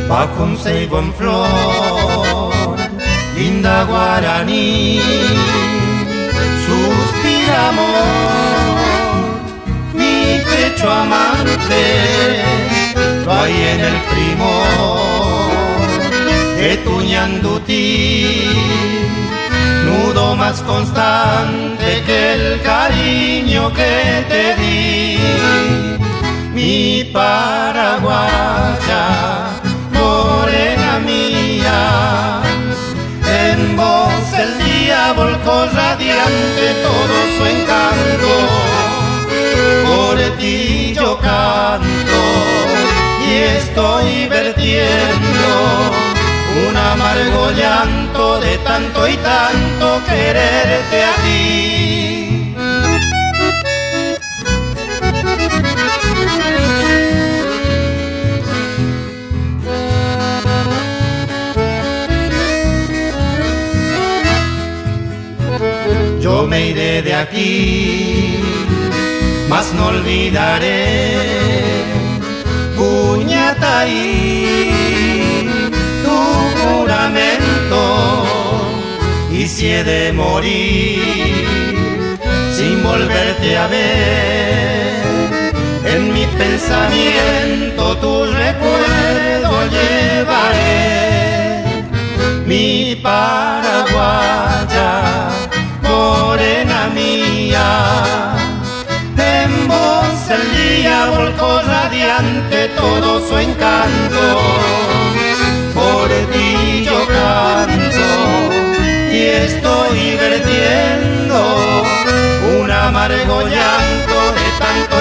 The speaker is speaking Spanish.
Bajo un ceibo en flor, linda guaraní, suspira amor, mi pecho amante, lo hay en el primor de tu ñandutí, nudo más constante que el cariño que te di, mi paraguaya, morena mía, en vos el día volcó radiante todo su encanto, por ti yo canto y estoy vertiendo un amargo llanto de tanto y tanto quererte a ti. Yo me iré de aquí, mas no olvidaré Puñataí, tu juramento, y si he de morir sin volverte a ver, en mi pensamiento tu recuerdo llevaré, mi paraguaya, morena mía, en vos el día volcó radiante todo su encanto, por ti yo canto y estoy vertiendo un amargo llanto de tanto